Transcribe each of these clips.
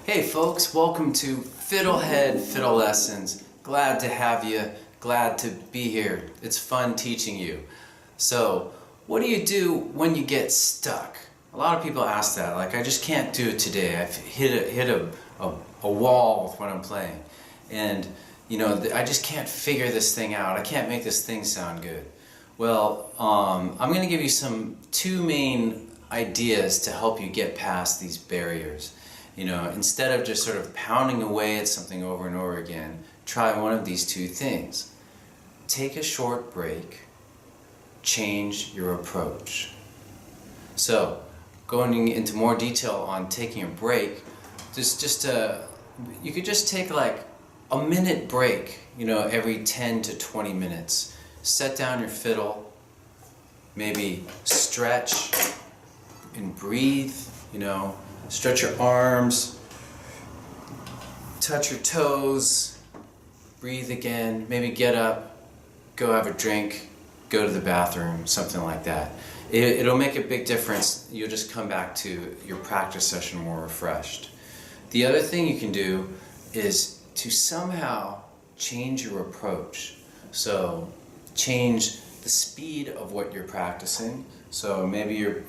Hey folks, welcome to FiddleHed Fiddle Lessons. Glad to have you, glad to be here. It's fun teaching you. So, what do you do when you get stuck? A lot of people ask that, like I just can't do it today. I've hit a wall with what I'm playing. And you know, I just can't figure this thing out. I can't make this thing sound good. Well, I'm going to give you two main ideas to help you get past these barriers. You know, instead of just sort of pounding away at something over and over again, try one of these two things. Take a short break, change your approach. So, going into more detail on taking a break, you could just take like a minute break, you know, every 10 to 20 minutes. Set down your fiddle, maybe stretch and breathe, you know, stretch your arms, touch your toes, breathe again, maybe get up, go have a drink, go to the bathroom, something like that. It'll make a big difference. You'll just come back to your practice session more refreshed. The other thing you can do is to somehow change your approach. So change the speed of what you're practicing. So maybe you're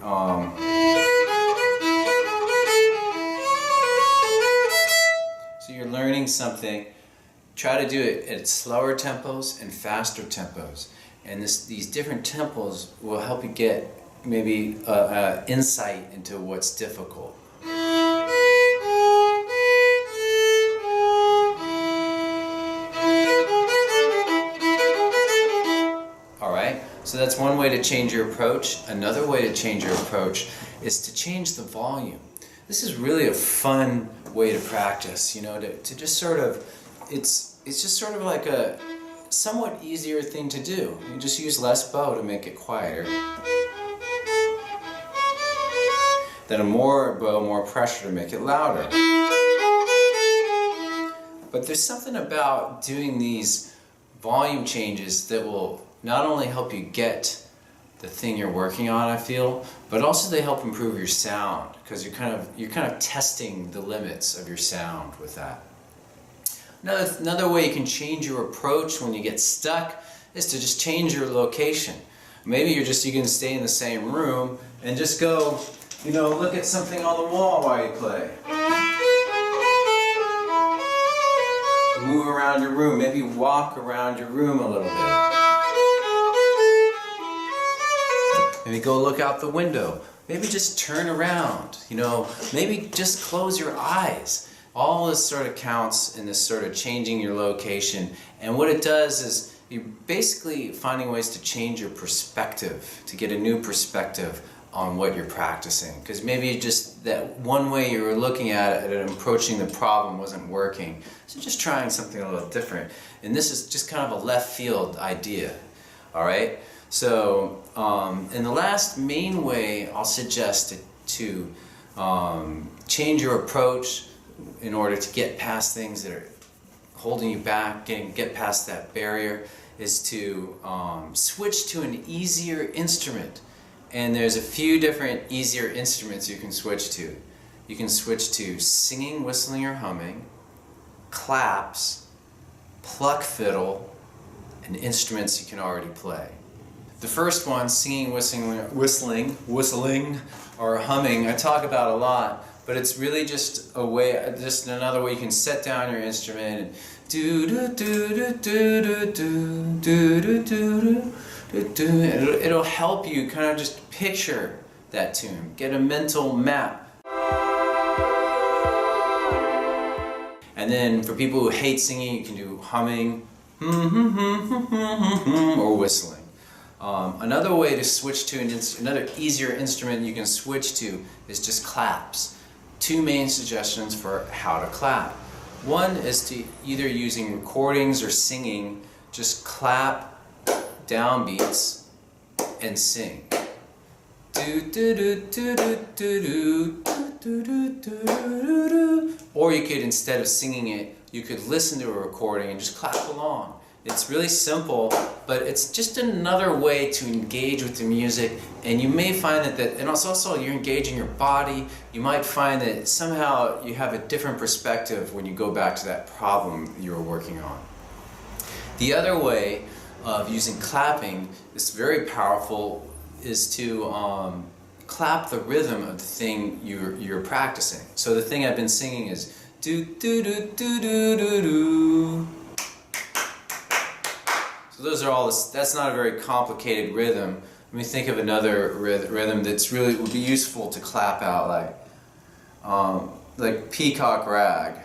so you're learning something. Try to do it at slower tempos and faster tempos. And these different tempos will help you get maybe insight into what's difficult. So that's one way to change your approach. Another way to change your approach is to change the volume. This is really a fun way to practice, you know, to just sort of, it's just sort of like a somewhat easier thing to do. You just use less bow to make it quieter. Then more bow, more pressure to make it louder. But there's something about doing these volume changes that will not only help you get the thing you're working on, I feel, but also they help improve your sound, because you're kind of testing the limits of your sound with that. Another way you can change your approach when you get stuck is to just change your location. Maybe you can stay in the same room and just go, you know, look at something on the wall while you play. Move around your room, maybe walk around your room a little bit. Maybe go look out the window. Maybe just turn around, you know, maybe just close your eyes. All this sort of counts in this sort of changing your location. And what it does is you're basically finding ways to change your perspective, to get a new perspective on what you're practicing. Because maybe just that one way you were looking at it and approaching the problem wasn't working. So just trying something a little different. And this is just kind of a left field idea, all right? So, and the last main way I'll suggest to change your approach in order to get past things that are holding you back, get past that barrier, is to switch to an easier instrument. And there's a few different easier instruments you can switch to. You can switch to singing, whistling, or humming, claps, pluck fiddle, and instruments you can already play. The first one, singing, whistling, or humming, I talk about a lot, but it's really just another way you can set down your instrument and do do do do do do do do do do. It'll help you kind of just picture that tune, get a mental map. And then for people who hate singing, you can do humming or whistling. Another way to switch to another easier instrument you can switch to is just claps. Two main suggestions for how to clap. One is to either using recordings or singing, just clap downbeats and sing. Or you could, instead of singing it, you could listen to a recording and just clap along. It's really simple, but it's just another way to engage with the music, and you may find and it's also you're engaging your body. You might find that somehow you have a different perspective when you go back to that problem you were working on. The other way of using clapping is very powerful is to clap the rhythm of the thing you're practicing. So the thing I've been singing is do do do do do do do. So those are all that's not a very complicated rhythm. Let me think of another rhythm that's really would be useful to clap out, like peacock rag.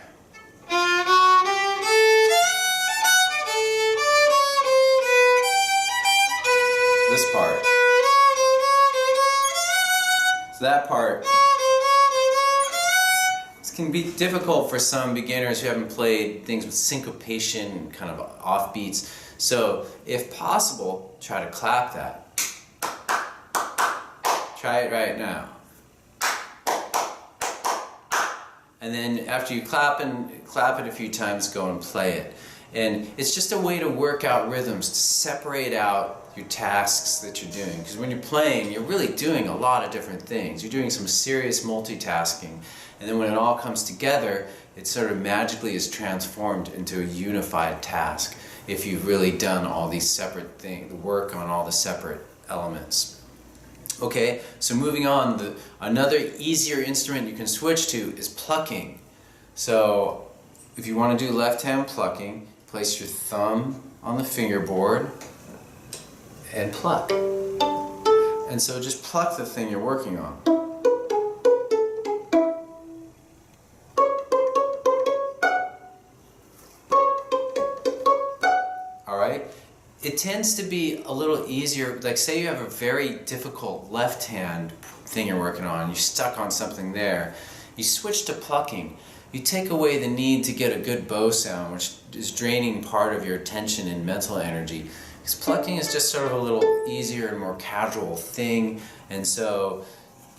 This part. So that part. This can be difficult for some beginners who haven't played things with syncopation, kind of offbeats. So if possible, try to clap that. Try it right now. And then after you clap it a few times, go and play it. And it's just a way to work out rhythms, to separate out your tasks that you're doing. Because when you're playing, you're really doing a lot of different things. You're doing some serious multitasking. And then when it all comes together, it sort of magically is transformed into a unified task if you've really done all these separate things, the work on all the separate elements. Okay, so moving on, another easier instrument you can switch to is plucking. So if you want to do left hand plucking, place your thumb on the fingerboard and pluck. And so just pluck the thing you're working on. Alright? It tends to be a little easier, like say you have a very difficult left hand thing you're working on, you're stuck on something there, you switch to plucking. You take away the need to get a good bow sound, which is draining part of your attention and mental energy. Because plucking is just sort of a little easier and more casual thing, and so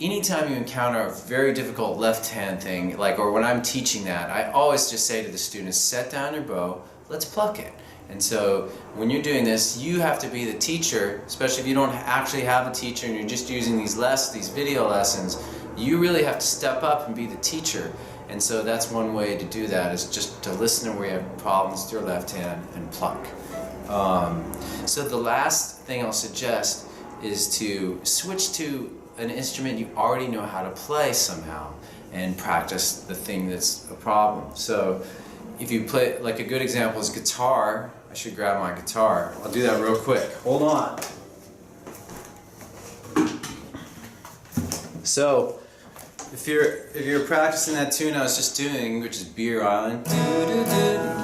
anytime you encounter a very difficult left hand thing, or when I'm teaching that, I always just say to the students, set down your bow, let's pluck it. And so when you're doing this, you have to be the teacher, especially if you don't actually have a teacher and you're just using these video lessons, you really have to step up and be the teacher. And so that's one way to do that, is just to listen to where you have problems with your left hand and pluck. So the last thing I'll suggest is to switch to an instrument you already know how to play somehow and practice the thing that's a problem. So if you play, like a good example is guitar. I should grab my guitar. I'll do that real quick. Hold on. So if you're practicing that tune I was just doing, which is Beer Island,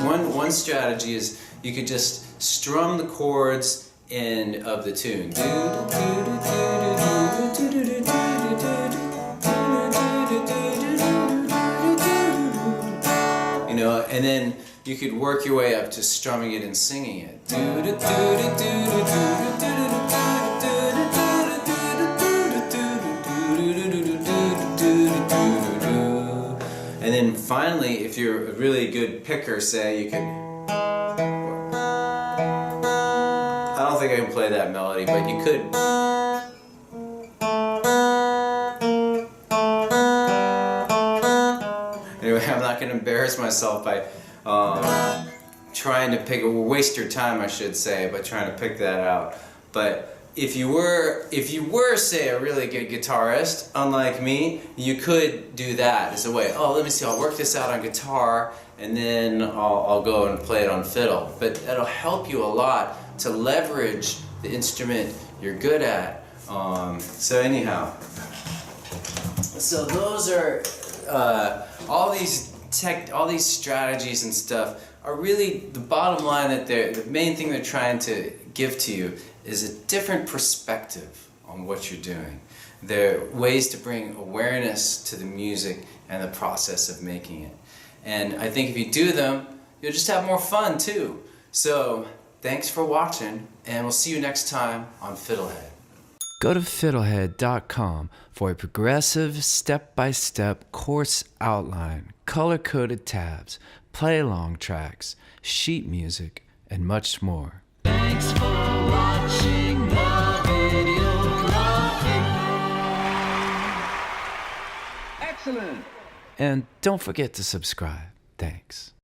one strategy is you could just strum the chords of the tune. You know, and then you could work your way up to strumming it and singing it. And then finally, if you're a really good picker, say, you can... I don't think I can play that melody, but you could... Anyway, I'm not going to embarrass myself by trying to waste your time, I should say, by trying to pick that out. But if you were, say, a really good guitarist, unlike me, you could do that as a way. Oh, let me see, I'll work this out on guitar, and then I'll go and play it on fiddle. But that'll help you a lot to leverage the instrument you're good at. So anyhow, so those are all these strategies and stuff are really the bottom line, that the main thing they're trying to give to you is a different perspective on what you're doing. They're ways to bring awareness to the music and the process of making it. And I think if you do them, you'll just have more fun too. So thanks for watching, and we'll see you next time on FiddleHed. Go to FiddleHed.com for a progressive, step-by-step course outline, color-coded tabs, play-along tracks, sheet music, and much more. Thanks for watching the videography. Excellent. And don't forget to subscribe. Thanks.